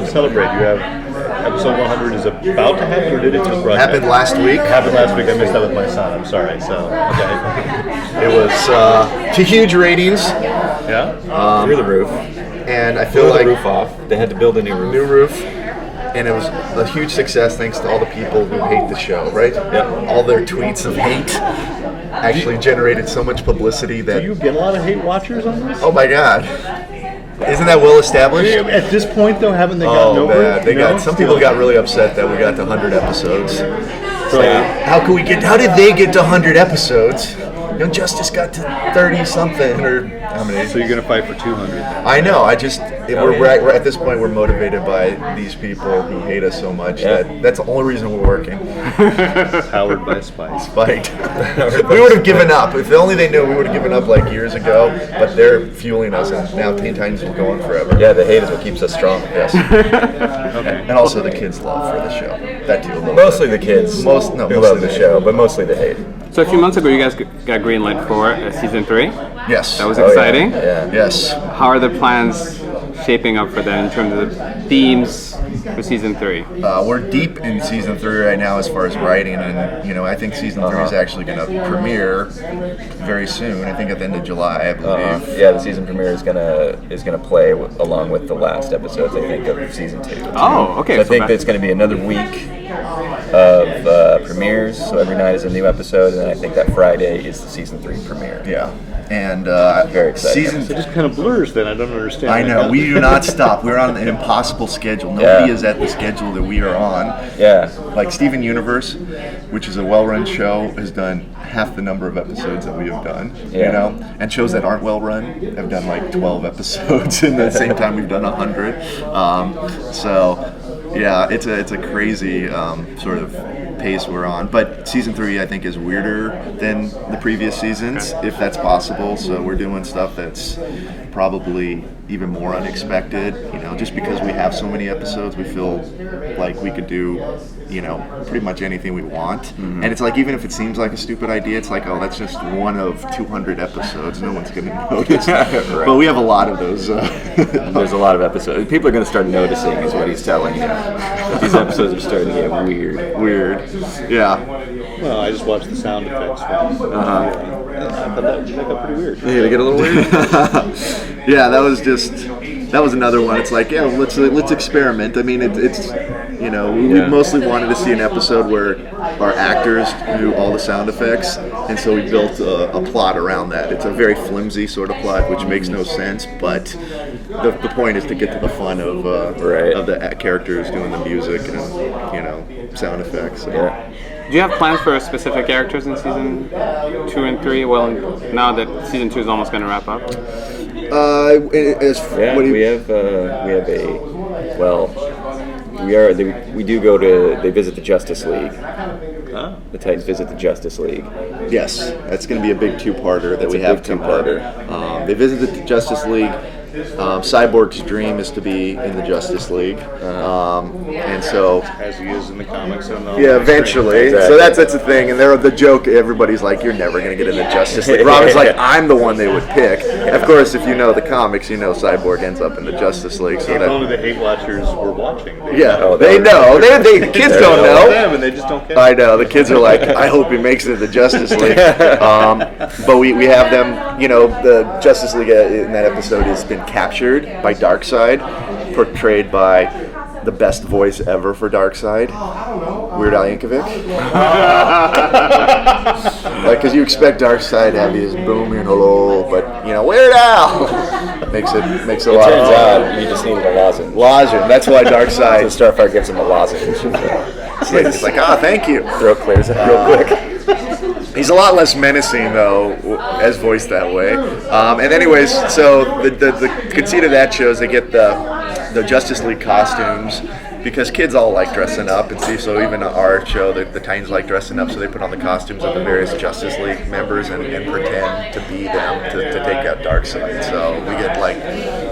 to celebrate? You have episode 100 is about to happen, or did it just broadcast? Happened last week. Happened last week. I missed that with my son. I'm sorry. So, okay. It was huge ratings. Yeah? Through the roof. And I feel Blew like the roof off. They had to build a new roof. New roof. And it was a huge success thanks to all the people who hate the show, right? Yep. All their tweets of hate actually generated so much publicity that... Do you get a lot of hate watchers on this? Oh my God. Isn't that well established? At this point, though, haven't they gotten over it? They got, some people got really upset that we got to 100 episodes. So how did they get to 100 episodes? Justice got to 30-something, or how many? So you're going to fight for 200 then? I know. We're at this point, we're motivated by these people who hate us so much that's the only reason we're working. Powered by spite. We would have given up. If only they knew, we would have given up like years ago, but they're fueling us, and now Teen Titans will go on forever. Yeah, the hate is what keeps us strong. Yes. Okay. And also the kids' love for the show. That too. Mostly the kids Mostly who love the show, but mostly the hate. So a few months ago, you guys got green light for season 3. Yes. That was exciting. Yeah. Yes. How are the plans shaping up for that in terms of the themes for season 3? We're deep in season 3 right now as far as writing, and I think season 3 is actually going to premiere very soon. I think at the end of July, I believe. Yeah, the season premiere is gonna play along with the last episodes, I think, of season 2. Oh, okay. So I think it's going to be another week of premieres. So every night is a new episode, and then I think that Friday is the season 3 premiere. Yeah. And very exciting. So it just kind of blurs then. I don't understand. I know. We do not stop. We're on an impossible schedule. Nobody is at the schedule that we are on. Yeah. Like Steven Universe, which is a well-run show, has done half the number of episodes that we have done. Yeah. And shows that aren't well-run have done like 12 episodes in the same time we've done 100. Yeah, it's a crazy sort of pace we're on. But season 3, I think, is weirder than the previous seasons, if that's possible. So we're doing stuff that's probably even more unexpected. Just because we have so many episodes, we feel like we could do, pretty much anything we want. Mm-hmm. And it's like, even if it seems like a stupid idea, it's like, oh, that's just one of 200 episodes. No one's going to notice. Right. But we have a lot of those. There's a lot of episodes. People are going to start noticing, is what he's telling you. These episodes are starting to get weird. Yeah. Well, I just watched the sound effects. I thought that got pretty weird. Yeah, they get a little weird. Yeah, that was another one. It's like, let's experiment. I mean, it's we mostly wanted to see an episode where our actors knew all the sound effects, and so we built a plot around that. It's a very flimsy sort of plot, which makes no sense, but the point is to get to the fun of the characters doing the music and sound effects. So. Yeah. Do you have plans for specific characters in season 2 and 3? Well, now that season 2 is almost going to wrap up. We do go to. They visit the Justice League. Huh? The Titans visit the Justice League. Yes, that's going to be a big two-parter that we have coming up. They visit the Justice League. Cyborg's dream is to be in the Justice League, and so as he is in the comics. Eventually. Exactly. So that's the thing, and the joke. Everybody's like, "You're never gonna get in the Justice League." Robin's like, "I'm the one they would pick." Of course, if you know the comics, Cyborg ends up in the Justice League. So if only the hate watchers were watching. They know. The kids don't know. Them and they just don't care. I know. The kids are like, "I hope he makes it to the Justice League." But we have them. The Justice League in that episode has been captured by Darkseid, portrayed by the best voice ever for Darkseid, Weird Al Yankovic. Because you expect Darkseid to have his booming hello, but Weird Al makes it a lot. Turns out you just needed a lozenge. That's why Darkseid. So Starfire gives him a lozenge. It's like, thank you. Throat clears it real quick. He's a lot less menacing, though, as voiced that way. And anyways, so the conceit of that show is they get the Justice League costumes, because kids all like dressing up, and so even our show, the Titans like dressing up, so they put on the costumes of the various Justice League members and pretend to be them to take out Darkseid. So we get like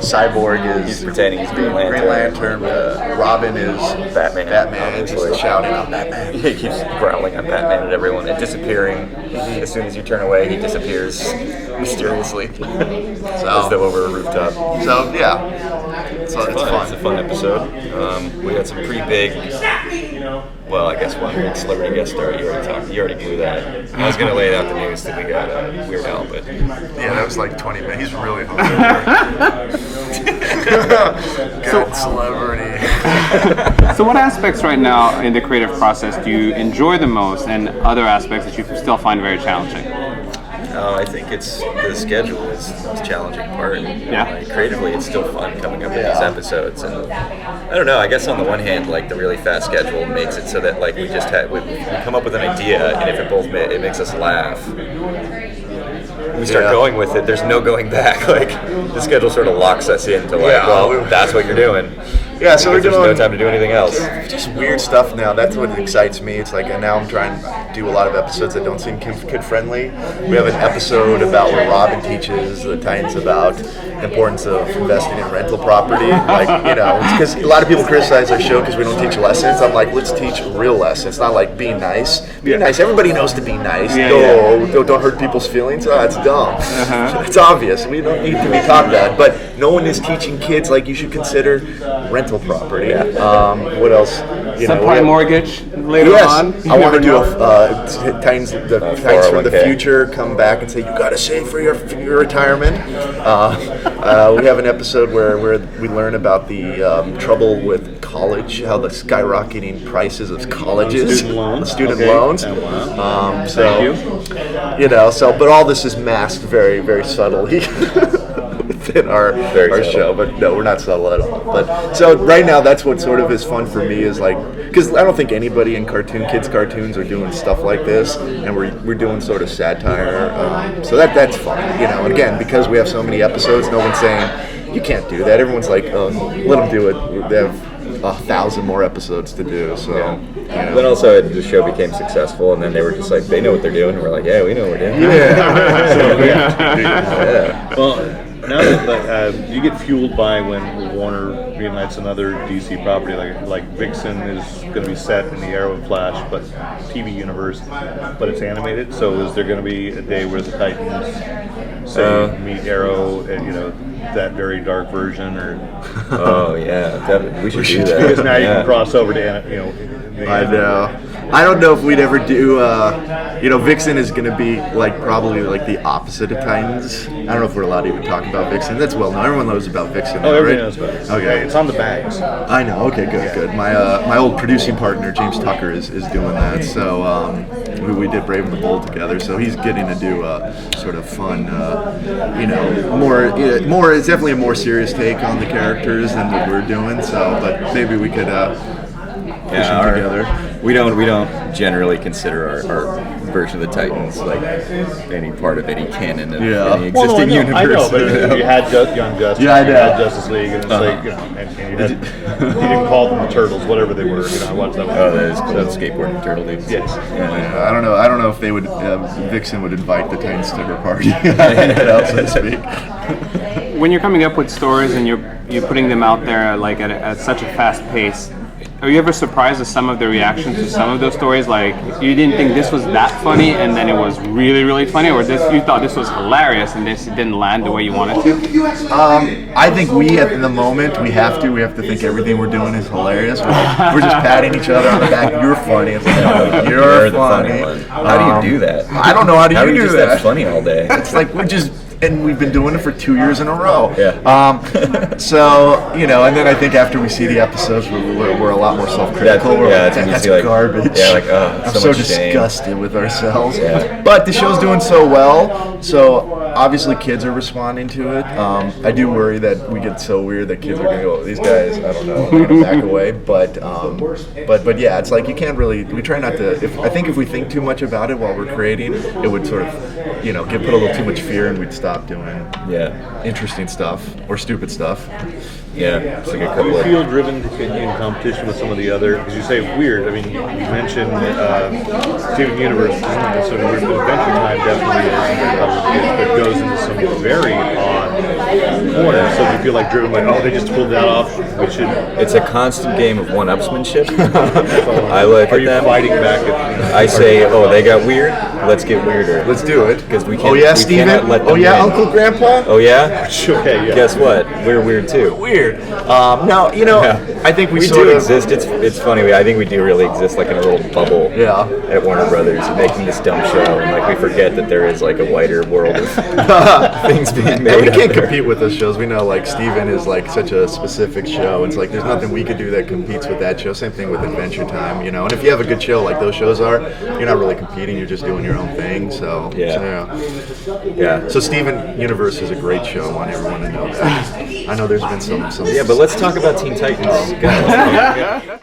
Cyborg is pretending he's Green Lantern, Robin is Batman, and he's shouting on Batman. He keeps growling on Batman at everyone and disappearing. As soon as you turn away, he disappears mysteriously, as though over a rooftop. So yeah. It's fun. fun. It's a fun episode. We had some pretty big. Well, I guess one big celebrity guest star. You already blew that. I was gonna lay out the news that we got Weird Al, but Yeah, that was like 20 minutes. He's really hungry. Good celebrity. So what aspects right now in the creative process do you enjoy the most, and other aspects that you still find very challenging? I think it's the schedule is the most challenging part. Yeah. Like, creatively, it's still fun coming up with these episodes, and I don't know. I guess on the one hand, like the really fast schedule makes it so that like we come up with an idea, and if it makes us laugh, we start going with it. There's no going back. Like the schedule sort of locks us into like, that's what you're doing. Yeah, so we're There's doing no time to do anything else. just weird stuff now. That's what excites me. It's like, and now I'm trying to do a lot of episodes that don't seem kid friendly. We have an episode about where Robin teaches the Titans about the importance of investing in rental property. Like, because a lot of people criticize our show because we don't teach lessons. I'm like, let's teach real lessons. It's not like be nice. Be nice. Everybody knows to be nice. Don't hurt people's feelings. Oh, it's dumb. It's obvious. We don't need to be taught that. But no one is teaching kids like you should consider rental property. What else? Subprime mortgage later on. I want to do Titans from the future come back and say you got to save for your retirement. We have an episode where we learn about the trouble with college, how the skyrocketing prices of colleges, student loans. But all this is masked very, very subtly. Within our show, but no, we're not subtle at all. But so right now, that's what sort of is fun for me is like, because I don't think anybody in kids cartoons are doing stuff like this, and we're doing sort of satire. So that's fun, And again, because we have so many episodes, no one's saying you can't do that. Everyone's like, let them do it. They have 1,000 more episodes to do. So. Then also the show became successful, and then they were just like, they know what they're doing, and we're like, yeah, we know what we're doing. Well, now that you get fueled by when Warner greenlights another DC property, like Vixen is going to be set in the Arrow and Flash, but TV universe, but it's animated. So is there going to be a day where the Titans meet Arrow, and that very dark version, or? Oh yeah, definitely. We should do that. Because now you can cross over to I know. I don't know if we'd ever do. Vixen is going to be probably the opposite of Titans. I don't know if we're allowed to even talk about Vixen. That's well known. Everyone knows about Vixen. Everybody right? knows about it. Okay, it's on the bags. I know. Okay, good. My old producing partner James Tucker is doing that. So we did Brave and the Bold together. So he's getting to do a sort of fun, more. It's definitely a more serious take on the characters than what we're doing. So, but maybe we could. Push them together. We don't generally consider our version of the Titans like any part of any canon of any existing universe. I know, but you had Young Justice, you had Justice League, and it's and you didn't call them the Turtles, whatever they were. I watched that one. Oh, that is cool. The skateboarding turtle dudes. Yes. Yeah, I don't know if they would. Vixen would invite the Titans to her party, so to speak. When you're coming up with stories and you're putting them out there at such a fast pace, are you ever surprised at some of the reactions to some of those stories? Like, you didn't think this was that funny, and then it was really, really funny, or you thought this was hilarious, and this didn't land the way you wanted to? I think at the moment, we have to think everything we're doing is hilarious. We're just patting each other on the back. You're funny. It's like, you're funny. How do you do that? I don't know how do you do that. That's funny all day. It's like and we've been doing it for 2 years in a row. Yeah. And then I think after we see the episodes, we're a lot more self-critical. That's garbage. Yeah, I'm so disgusted with ourselves. Yeah. But the show's doing so well, so obviously kids are responding to it. I do worry that we get so weird that kids are going to go, these guys, I don't know, they're going to back away. But yeah, it's like you can't really. We try not to. I think if we think too much about it while we're creating, it would sort of, put a little too much fear, and we'd stop doing interesting stuff or stupid stuff. Yeah, it's like a Do couple you of. feel driven to continue in competition with some of the other? Because you say weird. I mean, you mentioned Steven Universe isn't necessarily weird, but Adventure Time definitely is, but it goes into some very odd corner. So you feel like driven, like, oh, they just pulled that off. We should. It's a constant game of one-upsmanship. I look Are at you them. fighting back? At, I say, oh, they got weird. Let's get weirder. Let's do it. Because we can't. Oh yeah, we Steven. cannot let them Oh yeah, win. Uncle Grandpa. Oh yeah. okay, yeah. Guess what? We're weird too. Weird. No, I think we We sort do of exist. It's funny. I think we do really exist, like in a little bubble. Yeah. At Warner Brothers, making this dumb show, and like we forget that there is like a wider world of things being made. And we out can't there. compete with those shows. We know, like, Steven is like such a specific show. It's like there's nothing we could do that competes with that show. Same thing with Adventure Time, And if you have a good show like those shows are, you're not really competing. You're just doing your own thing. So Yeah. So Steven Universe is a great show. I want everyone to know that. I know there's been some. Yeah, but let's talk about Teen Titans. Go.